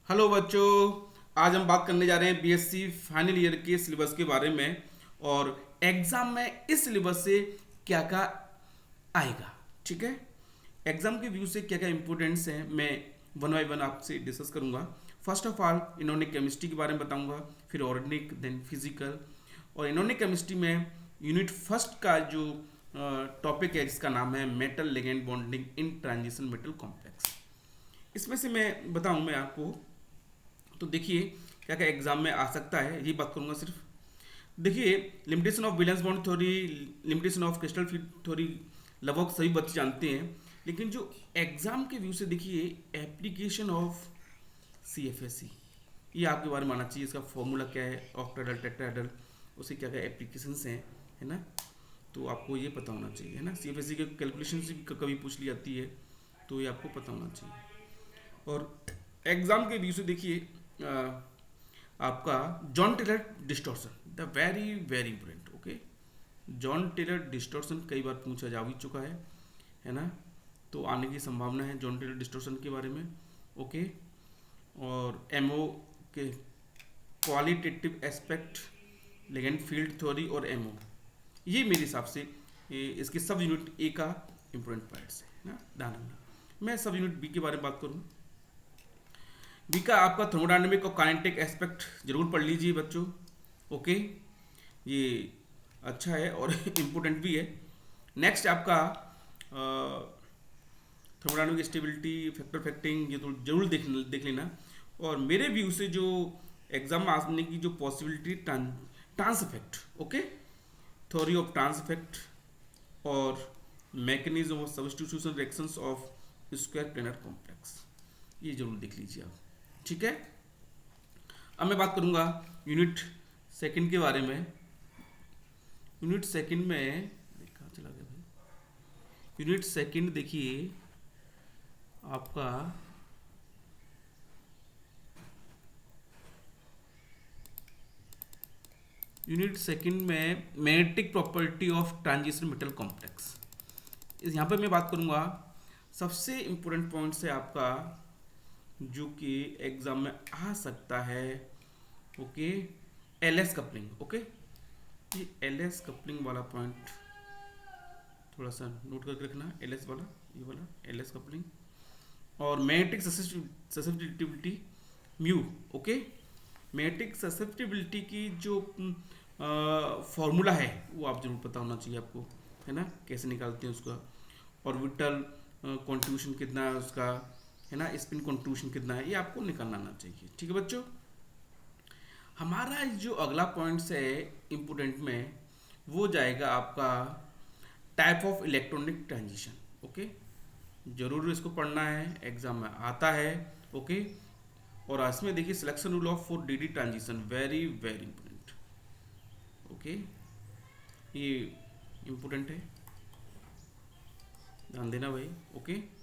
Hello बच्चों। आज हम बात करने जा रहे हैं बीएससी फाइनल ईयर के सिलेबस के बारे में और एग्जाम में इस सिलेबस से क्या क्या आएगा। ठीक है, एग्जाम के व्यू से क्या क्या इंपॉर्टेंट्स हैं मैं वन बाय वन आपसे डिस्कस करूंगा। First of all inorganic chemistry के बारे में बताऊंगा, फिर ऑर्गेनिक, देन फिजिकल। और इनऑर्गेनिक केमिस्ट्री में यूनिट फर्स्ट का जो टॉपिक है जिसका नाम है metal ligand bonding in transition metal complex. इसमें से मैं बताऊं मैं आपको, तो देखिए क्या क्या एग्जाम में आ सकता है, ये बात करूंगा सिर्फ। देखिए, limitation of valence bond theory, limitation of crystal field theory लगभग सभी बच्चे जानते हैं, लेकिन जो एग्जाम के व्यू से देखिए एप्लीकेशन ऑफ CFSE, ये आपके बारे में आना चाहिए। इसका फॉर्मूला क्या है, ऑक्टाहेड्रल, टेट्राहेड्रल, उसके क्या क्या एप्लीकेशंस हैं, है ना। तो आपको ये पता होना चाहिए, है ना। CFSE के कैलकुलेशन भी कभी पूछ ली जाती है, तो ये आपको पता होना चाहिए। और एग्जाम के व्यू से देखिए आपका Jahn Teller distortion, the very very important. Okay, Jahn Teller distortion कई बार पूछा जा भी चुका है ना। तो आने की संभावना है जॉन टेलर डिस्टॉर्शन के बारे में। ओके, और एमओ के qualitative aspect, ligand field theory और एमओ, ये मेरे हिसाब से इसके सब यूनिट ए का इंपॉर्टेंट पार्ट्स है ना, ध्यान रखना। मैं सब यूनिट बी के बारे में बात करूँ। बी का आपका थर्मोडायनेमिक और काइनेटिक एस्पेक्ट जरूर पढ़ लीजिए बच्चों। ओके, ये अच्छा है और इम्पोर्टेंट भी है। नेक्स्ट आपका थर्मोडायनेमिक स्टेबिलिटी, फैक्टर फैक्टिंग, ये तो जरूर देख लेना। और मेरे व्यू से जो एग्जाम में आने की जो possibility, trans effect, okay, theory of trans effect और mechanism of substitution reactions of square planar complex, ये जरूर देख लीजिए आप। ठीक है, अब मैं बात करूंगा यूनिट सेकंड के बारे में। यूनिट सेकंड में कहाँ चला गया भाई। यूनिट सेकंड देखिए आपका यूनिट सेकंड में magnetic property of transition metal complex. यहाँ पे मैं बात करूंगा सबसे इंपॉर्टेंट पॉइंट है आपका जो कि एग्जाम में आ सकता है। Okay, LS coupling. ओके, ये LS कपलिंग वाला पॉइंट थोड़ा सा नोट करके रखना। LS वाला, ये वाला LS कपलिंग और magnetic susceptibility mu. Okay, magnetic susceptibility की जो फॉर्मूला है वो आप जरूर पता होना चाहिए आपको, है ना, कैसे निकालते हैं उसका। ऑर्बिटल कॉन्ट्रीब्यूशन कितना है उसका, है ना, स्पिन कॉन्ट्रीब्यूशन कितना है, ये आपको निकालना आना चाहिए। ठीक है बच्चों, हमारा जो अगला पॉइंट्स है इम्पोर्टेंट में, वो जाएगा आपका type of electronic transition. Okay, जरूर इसको पढ़ना है, एग्जाम में आता है। ओके, और इसमें देखिए selection rule of 4DD transition, very very important. Okay, ये इंपॉर्टेंट है, ध्यान देना भाई। ओके,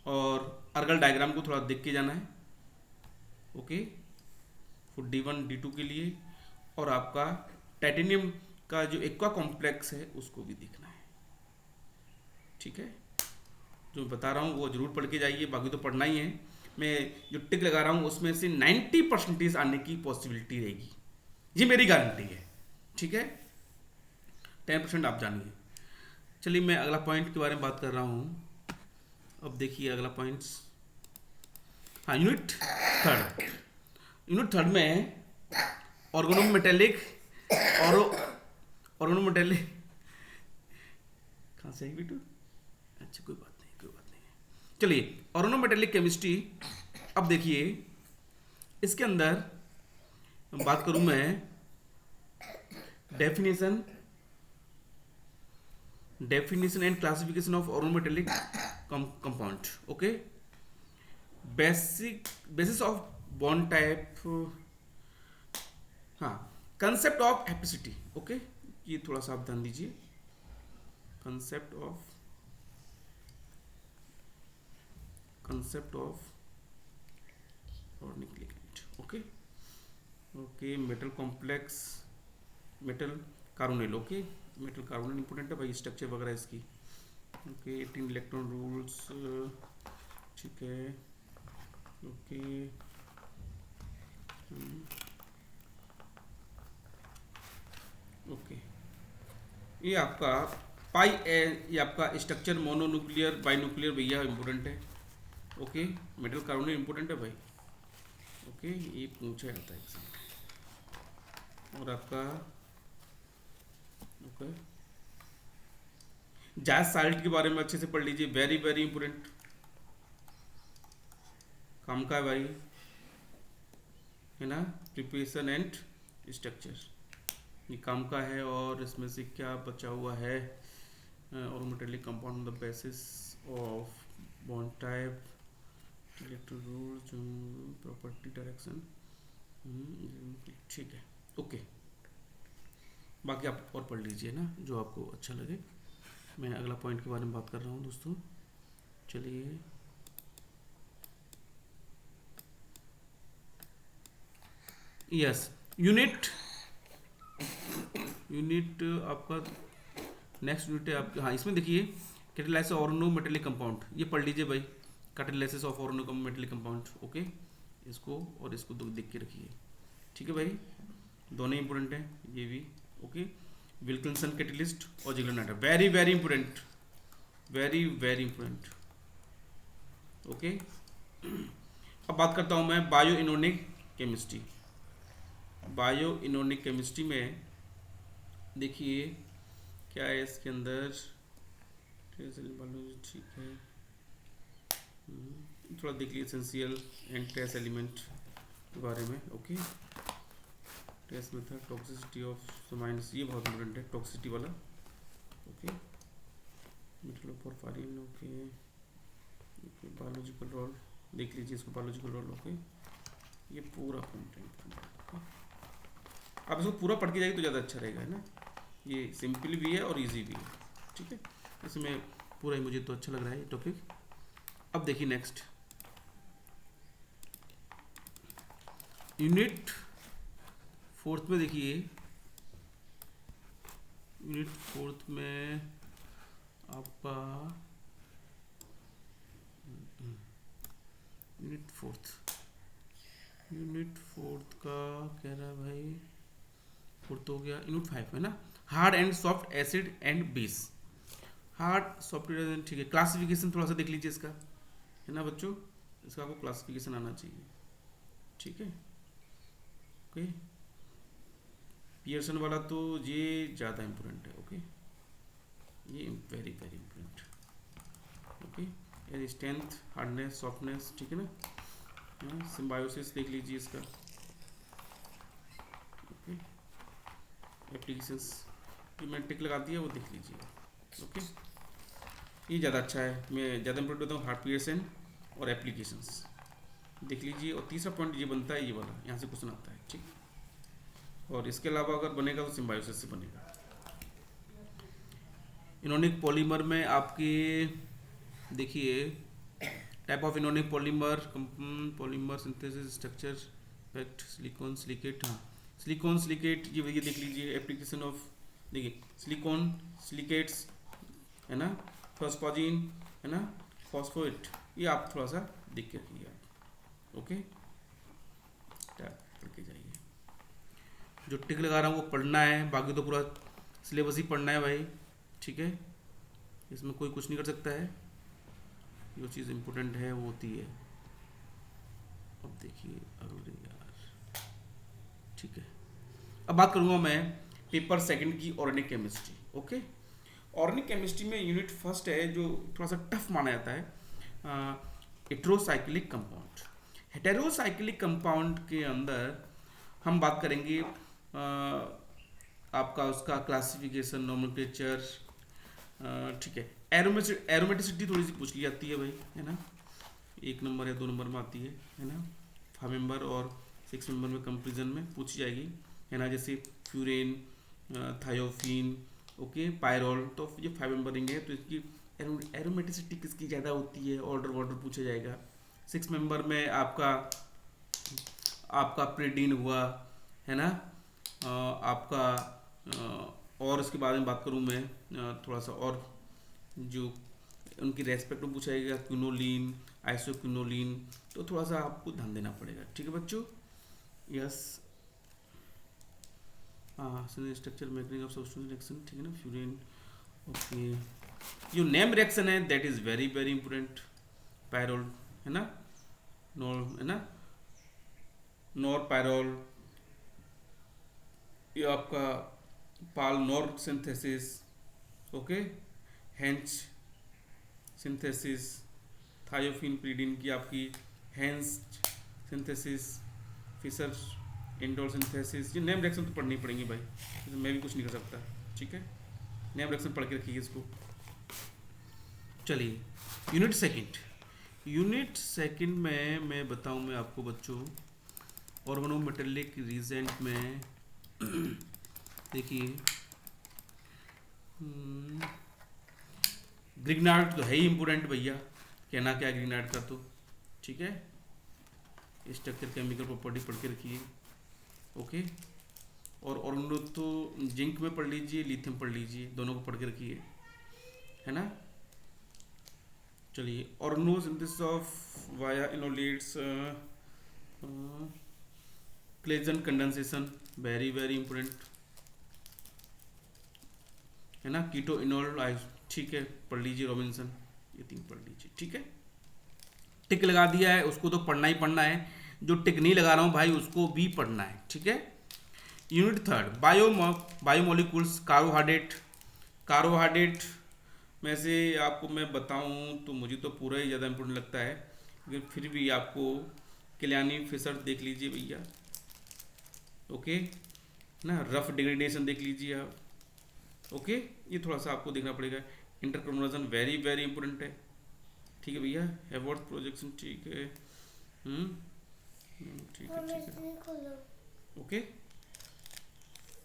और अर्गल डायग्राम को थोड़ा देख के जाना है। ओके, फॉर D1 D2 के लिए। और आपका टाइटेनियम का जो एक्वा कॉम्प्लेक्स है उसको भी देखना है। ठीक है, जो मैं बता रहा हूँ वो जरूर पढ़ के जाइए, बाकी तो पढ़ना ही है। मैं जो टिक लगा रहा हूँ उसमें से 90% आने की पॉसिबिलिटी रहेगी, ये मेरी गारंटी है। ठीक है, 10% आप जानिए। चलिए मैं अगला पॉइंट के बारे में बात कर रहा हूँ। अब देखिए अगला पॉइंट्स, हाँ, यूनिट थर्ड। यूनिट थर्ड में ऑर्गेनोमेटेलिक और ऑर्गेनोमेटेलिक, कहाँ से आई बेटू, अच्छा कोई बात नहीं, कोई बात नहीं। चलिए ऑर्गेनोमेटेलिक केमिस्ट्री। अब देखिए इसके अंदर बात करूं मैं definition and classification of organometallic compound. Okay, basis of bond type, हाँ, कंसेप्ट ऑफ एपिसिटी। ओके, ये थोड़ा सा आप ध्यान दीजिए, concept of organic ligand. Okay, okay, metal complex, metal carbonyl. Okay, metal carbonyl important है भाई, स्ट्रक्चर वगैरह इसकी। ओके, 18 इलेक्ट्रॉन रूल्स, ठीक है। ओके, ओके, ये आपका पाई ए, ये आपका स्ट्रक्चर मोनोन्यूक्लियर बाइन्यूक्लियर भैया इंपॉर्टेंट है। ओके, मेटल कार्बोनेट इंपॉर्टेंट है भाई। ओके, ये पूछा जाता है एग्जाम में। और आपका ओके, जैज साल्ट के बारे में अच्छे से पढ़ लीजिए, वेरी वेरी इंपॉर्टेंट, काम का है भाई, है ना। प्रिपरेशन एंड स्ट्रक्चर, ये काम का है। और इसमें से क्या बचा हुआ है, और metallic compound the basis of bond type, electro rule, property, direction, ठीक है। ओके, बाकी आप और पढ़ लीजिए ना जो आपको अच्छा लगे। मैं अगला पॉइंट के बारे में बात कर रहा हूँ दोस्तों। चलिए, यस, यूनिट आपका नेक्स्ट यूनिट है आपका। हाँ, इसमें देखिए catalysis of organo metallic compound, ये पढ़ लीजिए भाई, catalysis of organo metallic compound. Okay, इसको और इसको दो देख के रखिए, ठीक है भाई, दोनों इंपॉर्टेंट हैं ये भी। ओके, विल्किंसन कैटलिस्ट और Ziegler Natta, very very important, very very important. Okay, अब बात करता हूँ मैं bio inorganic chemistry. Bio inorganic chemistry में देखिए क्या है इसके अंदर, ठीक है, थोड़ा देख लीजिए एसेंशियल एंड ट्रेस एलिमेंट के बारे में। Okay, trace method, toxicity of minus, ये बहुत इंपॉर्टेंट है टॉक्सिसिटी वाला। ओके, मेटलोपोरफारिन। ओके, बायोलॉजिकल रोल देख लीजिए इसको, बायोलॉजिकल रोल। ओके, ये पूरा कंटेंट आप इसको पूरा पढ़ के जाइए तो ज़्यादा अच्छा रहेगा, है ना। ये सिंपल भी है और इजी भी है, ठीक है। इसमें पूरा ही मुझे तो अच्छा लग रहा है ये टॉपिक। अब देखिए नेक्स्ट यूनिट फोर्थ में, देखिए यूनिट फोर्थ में आपका यूनिट फोर्थ का कह रहा है भाई, फोर्थ हो गया, यूनिट 5 है ना, hard and soft acid and base. Hard soft, ठीक है। क्लासिफिकेशन थोड़ा सा देख लीजिए इसका, है ना बच्चों, इसका आपको क्लासिफिकेशन आना चाहिए, ठीक है। ओके, पियर्सन वाला तो ये ज़्यादा इंपॉर्टेंट है। ओके, ये वेरी वेरी इंपॉर्टेंट। ओके, यानी स्ट्रेंथ, हार्डनेस, सॉफ्टनेस, ठीक है ना। सिम्बायोसिस देख लीजिए इसका। ओके, एप्लीकेशंस जो मैंने टिक लगा दिया वो देख लीजिए। ओके, ये ज़्यादा अच्छा है, मैं ज़्यादा इंपॉर्टेंट होता हूँ हार्ड पियर्सन और एप्लीकेशंस देख लीजिए। और तीसरा पॉइंट ये बनता है, ये वाला यहाँ से क्वेश्चन आता है, ठीक। और इसके अलावा अगर बनेगा तो सिम्बायोसिस से बनेगा। इनॉर्गेनिक पॉलीमर में आपके देखिए type of inorganic polymer, polymer synthesis, structure, effect, silicon, silicate. हाँ, सिलिकॉन सिलिकेट ये देख लीजिए, एप्लीकेशन ऑफ, देखिए सिलिकॉन सिलिकेट्स, है ना, फॉस्फोजिन, है ना, फॉस्फोएट, ये आप थोड़ा सा देख के रखिए आप। ओके, पढ़ के जाइए, जो टिक लगा रहा हूँ वो पढ़ना है, बाकी तो पूरा सिलेबस ही पढ़ना है भाई, ठीक है। इसमें कोई कुछ नहीं कर सकता है, जो चीज़ इम्पोर्टेंट है वो होती है। अब देखिए अरे यार, ठीक है। अब बात करूँगा मैं पेपर सेकंड की organic chemistry. Okay, organic chemistry में यूनिट फर्स्ट है जो थोड़ा सा टफ माना जाता है, हेटेरोसाइक्लिक कंपाउंड। हेटेरोसाइक्लिक कंपाउंड के अंदर हम बात करेंगे आपका उसका क्लासिफिकेशन, नोमेनक्लेचर, ठीक है। एरोमेटिसिटी थोड़ी सी पूछ ली जाती है भाई, है ना, 1 नंबर या 2 नंबर में आती है ना। 5 मेंबर और 6 मेंबर में कंपेरिजन में पूछी जाएगी, है ना, जैसे फ्यूरेन, थायोफिन, ओके, पायरोल, तो ये 5 मेंबर रहेंगे। तो इसकी एरोमेटिसिटी किसकी ज़्यादा होती है, ऑर्डर वार्डर पूछा जाएगा। 6 मेंबर में आपका प्रेडीन हुआ, है ना, आपका और इसके बारे में बात करूँ मैं थोड़ा सा, और जो उनकी रेस्पेक्ट में पूछा जाएगा, क्विनोलिन, आइसोक्विनोलिन, तो थोड़ा सा आपको ध्यान देना पड़ेगा, ठीक है बच्चों। यस, हाँ structure mechanism of substitution reaction, ठीक है ना, फ्यूरिन। ओके, जो नेम रिएक्शन है that is very very important. Pyrrole है ना, नॉर है ना, नॉर पायरोल, ये आपका Paal Knorr synthesis, okay, Hantzsch synthesis, thiophene pyridine की आपकी Hantzsch synthesis, Fischer indole synthesis. ये नेम रिएक्शन तो पढ़नी पड़ेंगी भाई, तो मैं भी कुछ नहीं कर सकता, ठीक है। नेम रिएक्शन पढ़ के रखिए इसको। चलिए यूनिट सेकंड, यूनिट सेकंड में मैं बताऊं मैं आपको बच्चों, ऑर्गेनोमेटेलिक रीजेंट में देखिए ग्रिग्नार्ड तो है ही इम्पोर्टेंट भैया, कहना क्या ग्रिग्नार्ड का तो, ठीक है। स्ट्रक्चर केमिकल प्रॉपर्टी पढ़ के रखिए, ओके। और ऑर्गेनो तो जिंक में पढ़ लीजिए, लिथियम पढ़ लीजिए, दोनों को पढ़ के रखिए, है ना। चलिए organo synthesis of via enolates, Claisen condensation, very very important, है ना। कीटो इनोल, ठीक है, पढ़ लीजिए रॉबिन्सन, ये 3 पढ़ लीजिए, ठीक है। टिक लगा दिया है उसको तो पढ़ना ही पढ़ना है, जो टिक नहीं लगा रहा हूं भाई उसको भी पढ़ना है, ठीक है। Unit third, biomolecules, carbohydrate. Carbohydrate में से आपको मैं बताऊं तो मुझे तो पूरा ही ज़्यादा इंपॉर्टेंट लगता है, लेकिन फिर भी आपको किलियानी फिशर देख लीजिए भैया, ओके ना। रफ डिग्रेडेशन देख लीजिए आप, ओके। ये थोड़ा सा आपको देखना पड़ेगा। इंटरक्रोमोजन वेरी वेरी इंपॉर्टेंट है, ठीक है भैया। हैवर्थ प्रोजेक्शन, ठीक है, ठीक है, ठीक है, ओके।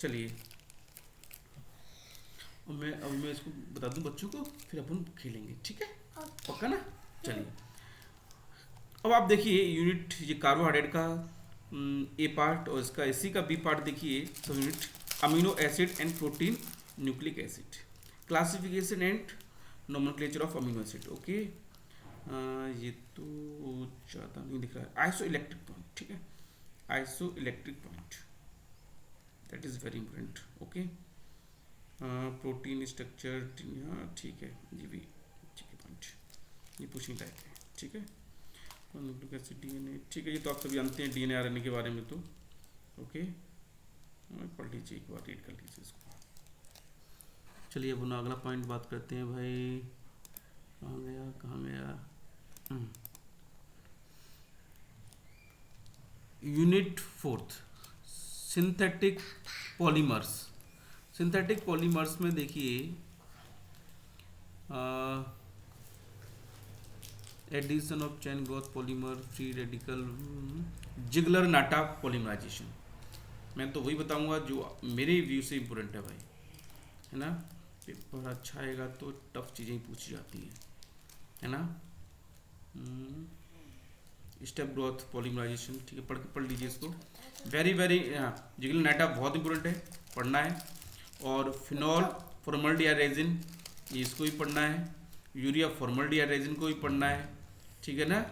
चलिए अब मैं इसको बता दूं बच्चों को, फिर अपन खेलेंगे, ठीक है, पक्का ना। चलिए अब आप देखिए यूनिट, ये कार्बोहाइड्रेट का ए पार्ट और इसका इसी का बी पार्ट देखिए। सब unit amino acid and protein nucleic acid, classification and nomenclature of amino acid, okay. ये तो ज़्यादा नहीं दिख रहा है। आइसो इलेक्ट्रिक पॉइंट, ठीक है, iso electric point that is very important, okay. Protein structure, ठीक है, ये भी ठीक है पॉइंट, ये पूछने लायक है, ठीक है। न्यूक्लिक एसिड, डीएनए, ठीक है, ये तो आप सभी जानते हैं डीएनए आरएनए के बारे में तो, ओके। पढ़ लीजिए एक बार, रीड कर लीजिए इसको। चलिए अब अगला पॉइंट बात करते हैं भाई, कहाँ गया। Unit fourth, synthetic polymers. Synthetic polymers में देखिए addition of chain growth polymer, free radical, Ziegler Natta polymerisation. मैं तो वही बताऊंगा जो मेरे व्यू से इम्पोर्टेंट है भाई, है ना। पेपर अच्छा आएगा तो टफ चीज़ें ही पूछी जाती है ना। स्टेप ग्रोथ पॉलीमराइजेशन, ठीक है, पढ़ लीजिए इसको, वेरी वेरी। जिगलर नाटा बहुत इंपॉर्टेंट है, पढ़ना है। और फिनॉल फॉर्मल्डिहाइड रेजिन, ये इसको भी पढ़ना है। यूरिया फॉर्मल्डिहाइड रेजिन को भी पढ़ना है, ठीक है ना,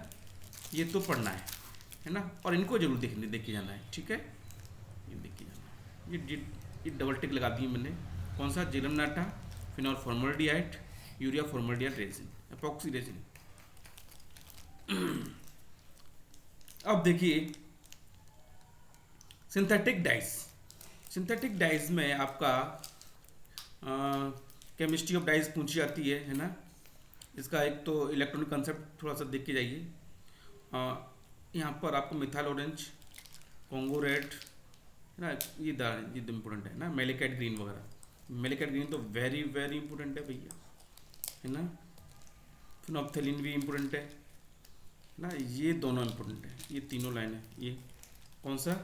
ये तो पढ़ना है ना। और इनको जरूर देख के जाना है, ठीक है, ये देख के जाना है। ये डबल टिक लगा दी मैंने, कौन सा, जिगलर नाटा, phenol formaldehyde, urea formaldehyde resin, epoxy resin. अब देखिए सिंथेटिक डाइस। सिंथेटिक डाइस में आपका केमिस्ट्री ऑफ डाइस पूछी जाती है ना। इसका एक तो इलेक्ट्रॉनिक कंसेप्ट थोड़ा सा देख के जाइए। यहाँ पर आपको मिथाइल ऑरेंज, कॉन्गो रेड, है ना, ये इम्पोर्टेंट है ना। मेलिकेट ग्रीन वगैरह, मेलिकेट ग्रीन तो वेरी वेरी इंपॉर्टेंट है भैया, है ना। फिनोप्थेलिन भी इम्पोर्टेंट है ना, ये दोनों इम्पोर्टेंट है, ये तीनों लाइन है। ये कौन सा,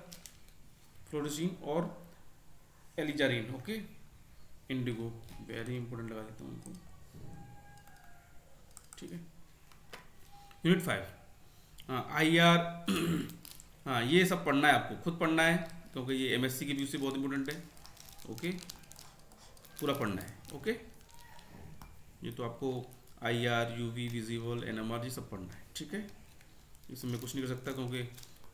फ्लोरोसिन और एलिजारिन, ओके। इंडिगो वेरी इंपॉर्टेंट लगा देता हूँ उनको, ठीक है। यूनिट 5 IR, हाँ ये सब पढ़ना है आपको, खुद पढ़ना है क्योंकि ये MSc के व्यू से बहुत इंपॉर्टेंट है, ओके। पूरा पढ़ना है, ओके। ये तो आपको IR, UV, विजिबल, NMR ये सब पढ़ना है, ठीक है। इसमें मैं कुछ नहीं कर सकता क्योंकि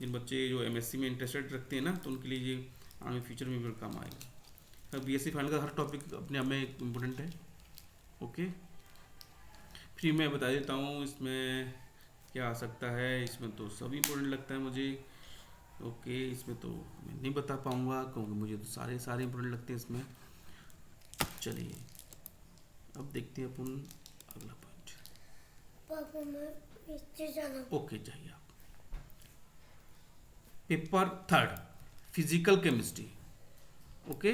जिन बच्चे जो एमएससी में इंटरेस्टेड रखते हैं ना, तो उनके लिए ये आगे फ्यूचर में भी काम आएगा। अब बीएससी फाइनल का हर टॉपिक अपने आप में इम्पोर्टेंट है। ओके, फिर मैं बता देता हूँ इसमें क्या आ सकता है। इसमें तो सभी इम्पोर्टेंट लगता है मुझे। ओके, इसमें तो मैं नहीं बता पाऊँगा क्योंकि मुझे तो सारे इम्पोर्टेंट लगते हैं इसमें। चलिए अब देखते हैं अपन अगला पॉइंट। पापा मैं इससे जाना। ओके, जाइए आप। Paper third, physical chemistry. Okay,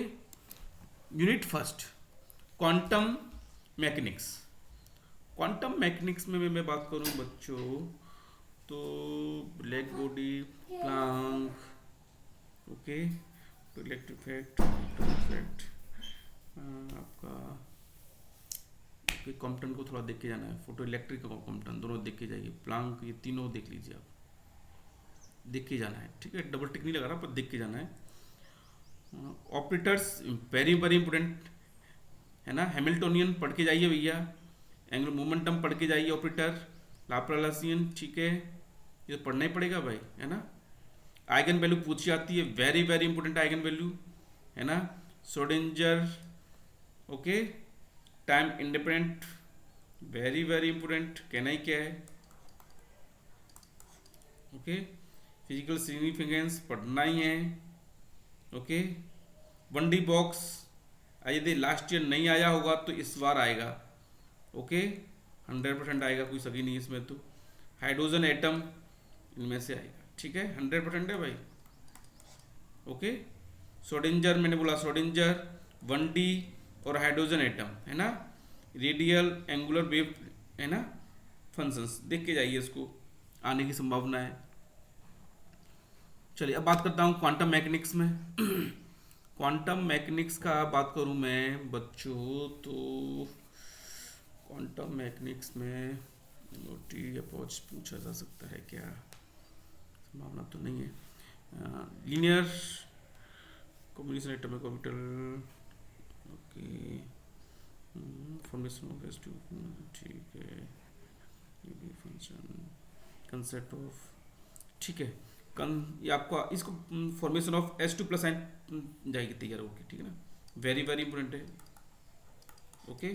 unit first, quantum mechanics. Quantum mechanics में मैं बात करूं बच्चों तो black body, Planck, okay, electric effect, आपका कॉम्पटन को थोड़ा देख के जाना है, फोटो इलेक्ट्रिक और कॉम्पटन दोनों देख के जाइए, प्लैंक, ये तीनों देख लीजिए आप, देख के जाना है, ठीक है, डबल टिक नहीं लगा रहा पर देख के जाना है। ऑपरेटर्स वेरी वेरी इंपोर्टेंट है ना, हैमिल्टोनियन पढ़ के जाइए भैया, एंगुलर मोमेंटम पढ़ के जाइए, ऑपरेटर, लाप्लासियन, ठीक है, ये तो पढ़ना ही पड़ेगा भाई, है ना। आइगन वैल्यू पूछी जाती है, very very important eigen value, है ना। Schrodinger, okay, time independent, very very important, कहना ही क्या है। ओके, फिजिकल सिग्निफिकेंस पढ़ना ही है। ओके, 1D बॉक्स यदि लास्ट ईयर नहीं आया होगा तो इस बार आएगा। ओके, 100% आएगा, कोई सगी नहीं इसमें तो। हाइड्रोजन एटम इनमें से आएगा, ठीक है, 100% है भाई। ओके, श्रोडिंगर मैंने बोला, श्रोडिंगर 1D और हाइड्रोजन एटम, है ना, रेडियल एंगुलर वेव, है ना, फंक्शंस देख के जाइए, इसको आने की संभावना है। चलिए अब बात करता हूँ क्वांटम मैकेनिक्स में। क्वांटम मैकेनिक्स का बात करूँ मैं बच्चों तो क्वांटम मैकेनिक्स में नोटी अप्रोच पूछा जा सकता है क्या, संभावना तो नहीं है। Linear combination atomic orbital, okay, formation of S2, ठीक है, फंक्शन, कंसेप्ट ऑफ, ठीक है, ये आपका इसको formation of S2 plus sign जाएगी तैयार होगी, ठीक है ना, वेरी वेरी इंपोर्टेंट है। ओके,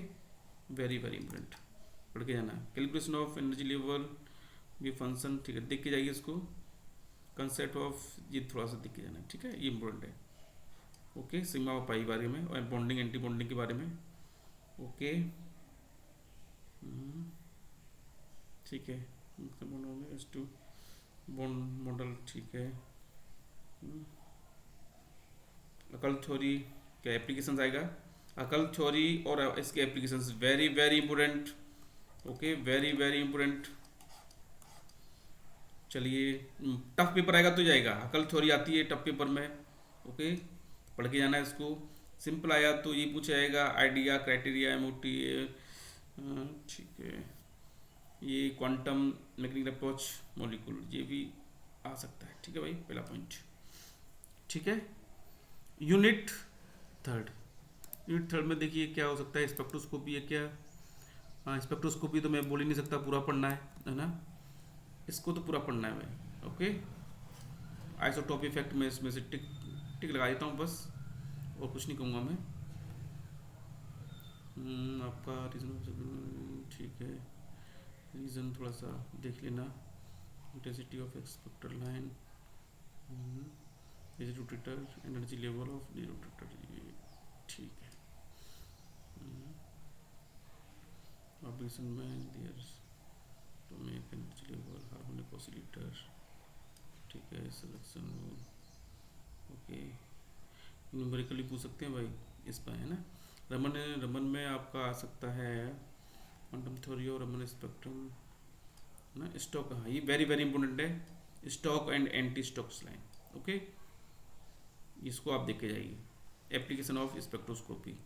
वेरी वेरी इंपोर्टेंट, पढ़ के जाना है। कैलकुलेशन ऑफ एनर्जी लेवल, ये फंक्शन, ठीक है, देख के जाइए इसको। कंसेप्ट ऑफ, ये थोड़ा सा देख के जाना है, ठीक है, ये इंपॉर्टेंट है। ओके, सिग्मा और पाई बारे में, और बॉन्डिंग एंटी बॉन्डिंग के बारे में। ओके, ठीक है, S2 बॉन्ड मॉडल, ठीक है। अकल थ्योरी क्या एप्लीकेशंस आएगा, अकल थ्योरी और इसके applications very very important. Okay, very very important. चलिए टफ पेपर आएगा तो जाएगा, अकल थ्योरी आती है टफ पेपर में। ओके, पढ़ के जाना है इसको। सिंपल आया तो ये पूछा जाएगा, आइडिया, क्राइटेरिया, MOT, ठीक है, ये क्वांटम मैकेनिकल अप्रोच, मॉलिक्यूल, ये भी आ सकता है, ठीक है भाई, पहला पॉइंट, ठीक है। यूनिट थर्ड में देखिए क्या हो सकता है, स्पेक्ट्रोस्कोपी है क्या। हाँ, स्पेक्ट्रोस्कोपी तो मैं बोल ही नहीं सकता, पूरा पढ़ना है ना, इसको तो पूरा पढ़ना है भाई। ओके, आइसोटोप इफेक्ट में इसमें से टिक टिक लगा देता हूँ बस, और कुछ नहीं कहूँगा मैं। आपका रीजन, ठीक है, रीजन थोड़ा सा देख लेना, intensity of spectral line, rotator, energy level of the rotator, ये ठीक है। ऑब्जेक्शन में देयर तो make energy level, harmonic oscillator, ठीक है, सिलेक्शन, ओके, न्यूमेरिकली पूछ सकते हैं भाई इस पर, है ना। रमन में आपका आ सकता है क्वांटम थ्योरी और रमन स्पेक्ट्रम ना, स्टॉक, हाँ ये वेरी वेरी इंपॉर्टेंट है, stock and anti stocks line. Okay, इसको आप देख के जाइए, application of spectroscopy,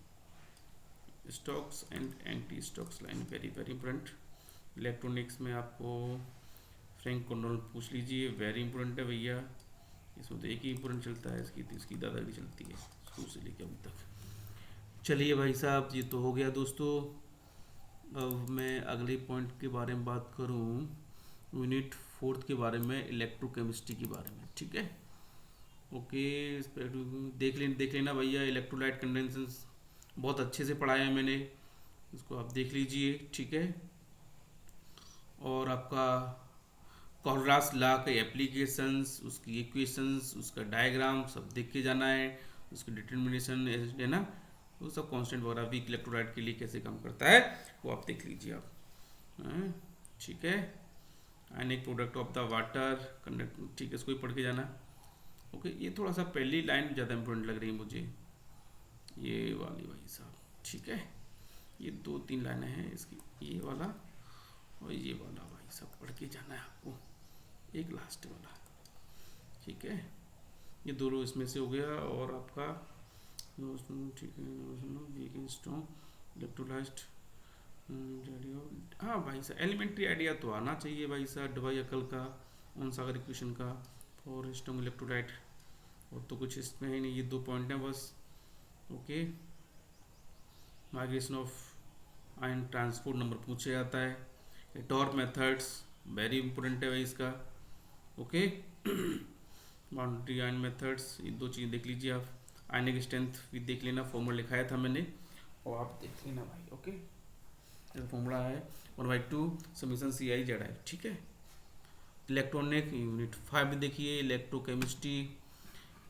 stocks and anti stocks line, very very important. Electronics में आपको फ्रैंक कोंडोन पूछ लीजिए, वेरी इंपॉर्टेंट है भैया, इसमें तो एक ही इंपॉर्टेंट चलता है, इसकी दादागिरी चलती है शुरू से लेकर अभी तक। चलिए भाई साहब, ये तो हो गया दोस्तों। अब मैं अगले पॉइंट के बारे में बात करूं, यूनिट 4th के बारे में, इलेक्ट्रोकेमिस्ट्री के बारे में, ठीक है। ओके, देख लेना भैया, इलेक्ट्रोलाइट कंडेंसेशन बहुत अच्छे से पढ़ाया है मैंने, इसको आप देख लीजिए, ठीक है। और आपका कॉलरास लॉ के एप्लीकेशंस, उसकी इक्वेशंस, उसका डायग्राम सब देख के जाना है, उसकी डिटर्मिनेशन है ना, वो सब कांस्टेंट वगैरह वीक इलेक्ट्रोलाइट के लिए कैसे काम करता है वो आप देख लीजिए आप, ठीक है। Ionic product of the water conduct, ठीक है, इसको ही पढ़ के जाना। ओके, ये थोड़ा सा पहली लाइन ज़्यादा इंपॉर्टेंट लग रही है मुझे, ये वाली भाई साहब, ठीक है। ये 2-3 लाइनें हैं इसकी, ये वाला और ये वाला भाई साहब पढ़ के जाना है आपको, एक लास्ट वाला, ठीक है। ये दोनों इसमें से हो गया। और आपका ठीक है, वीक स्ट्रॉन्ग इलेक्ट्रोलाइज्ड, हाँ भाई साहब एलिमेंट्री आइडिया तो आना चाहिए भाई साहब, डवाई अकल का, ओनसागर इक्वेशन का, और स्ट्रॉन्ग इलेक्ट्रोलाइट, और तो कुछ इसमें है नहीं, ये 2 पॉइंट हैं बस। Okay, migration of ion transport number पूछा जाता है, टॉर्क मेथड्स वेरी इंपॉर्टेंट है भाई इसका। ओके, बाउंड्री आयन मेथड्स, ये 2 चीज़ें देख लीजिए आप। आयनिक स्ट्रेंथ भी देख लेना, फॉर्मूला लिखाया था मैंने, और आप देख लेना भाई। ओके, फॉर्मूला है 1/2 समीशन CI/ZI, ठीक है। इलेक्ट्रॉनिक यूनिट 5 देखिए, इलेक्ट्रोकेमिस्ट्री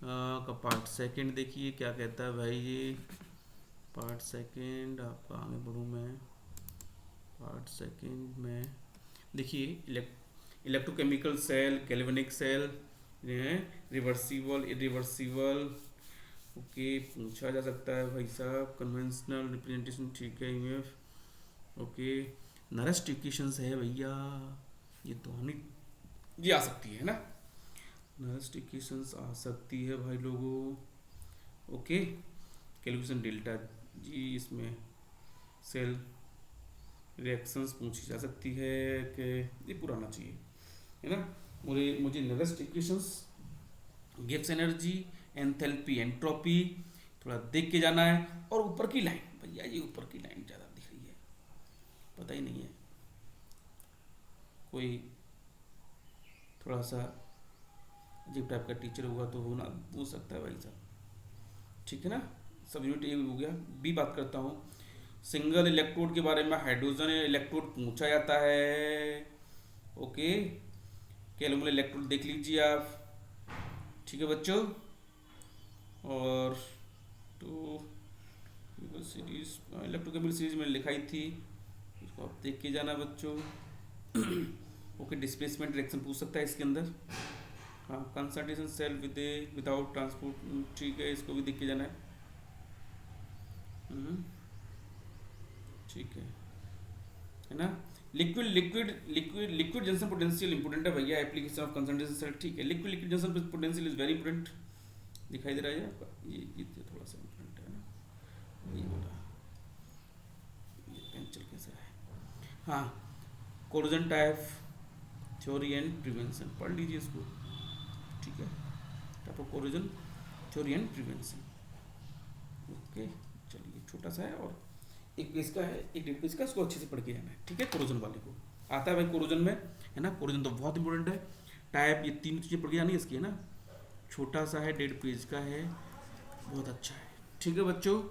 का पार्ट 2 देखिए क्या कहता है भाई, ये पार्ट 2 आपका, आगे बढ़ूँ मैं, पार्ट 2 में देखिए electrochemical cell, galvanic cell, reversible, irreversible, okay, पूछा जा सकता है भाई साहब। कन्वेंशनल रिप्रेजेंटेशन, ठीक है, यूएफ, ओके। नरेस्ट इक्वेशंस है भैया, ये तो हमें ये आ सकती है ना, नरेस्ट इक्वेशंस आ सकती है भाई लोगों। ओके, कैलकुलेशन डेल्टा जी, इसमें सेल रिएक्शंस पूछी जा सकती है कि ये पूरा आना चाहिए, है ना। मुझे nearest equations, Gibbs energy, enthalpy, entropy थोड़ा देख के जाना है। और ऊपर की लाइन भैया, ये ऊपर की लाइन ज़्यादा दिख रही है, पता ही नहीं है, कोई थोड़ा सा अजीब टाइप का टीचर होगा तो होना हो सकता है भाई साहब, ठीक है ना। सब यूनिट ए हो गया। बी बात करता हूँ, सिंगल इलेक्ट्रोड के बारे में, हाइड्रोजन इलेक्ट्रोड पूछा जाता है। ओके, कैलकुलर इलेक्ट्रोड देख लीजिए आप, ठीक है बच्चों। और तो सीरीज, इलेक्ट्रोकेमिकल सीरीज में लिखाई थी, इसको आप देख के जाना बच्चों। ओके, डिस्प्लेसमेंट रिएक्शन पूछ सकता है इसके अंदर, हाँ। कंसंट्रेशन सेल विदाउट ट्रांसपोर्ट, ठीक है, इसको भी देख के जाना है, ठीक है ना। लिक्विड जंक्शन पोटेंशियल इंपोर्टेंट है भैया, एप्लीकेशन ऑफ कंसंट्रेशन सेल, ठीक है। Liquid junction potential is very important, दिखाई दे रहा है आपका, ये थोड़ा सा इंपोर्टेंट है ना, ये बोला, ये पेंसिल कैसा है, हाँ। Corrosion type theory and prevention पढ़ लीजिए इसको, ठीक है, type of corrosion theory and prevention. Okay, चलिए, छोटा सा है और एक पेज का है, एक 1.5 पेज का, इसको अच्छे से पढ़ के जाना है, ठीक है। कोरोजन वाले को आता है भाई, कोरोजन में, है ना। कोरोजन तो बहुत इंपॉर्टेंट है, टाइप, ये 3 चीज़ें पढ़ के जानी है इसकी, है ना। छोटा सा है, 1.5 पेज का है, बहुत अच्छा है, ठीक है बच्चों।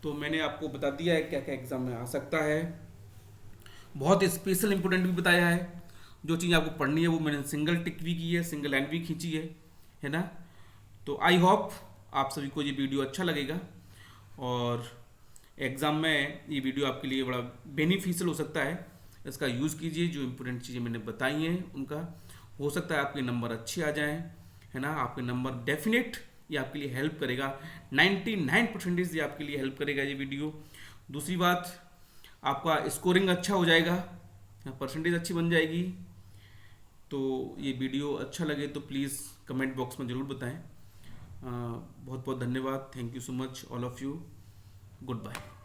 तो मैंने आपको बता दिया है क्या क्या एग्जाम में आ सकता है, बहुत स्पेशल इंपॉर्टेंट भी बताया है। जो चीज़ आपको पढ़नी है वो मैंने सिंगल टिक भी की है, सिंगल लाइन भी खींची है ना। तो आई होप आप सभी को ये वीडियो अच्छा लगेगा, और एग्ज़ाम में ये वीडियो आपके लिए बड़ा बेनिफिशियल हो सकता है, इसका यूज़ कीजिए। जो इम्पोर्टेंट चीज़ें मैंने बताई हैं उनका, हो सकता है आपके नंबर अच्छे आ जाएं, है ना। आपके नंबर डेफिनेट ये आपके लिए हेल्प करेगा, 99% ये आपके लिए हेल्प करेगा ये वीडियो। दूसरी बात, आपका स्कोरिंग अच्छा हो जाएगा, परसेंटेज अच्छी बन जाएगी। तो ये वीडियो अच्छा लगे तो प्लीज़ कमेंट बॉक्स में ज़रूर बताएं। बहुत बहुत धन्यवाद, thank you so much all of you, good bye.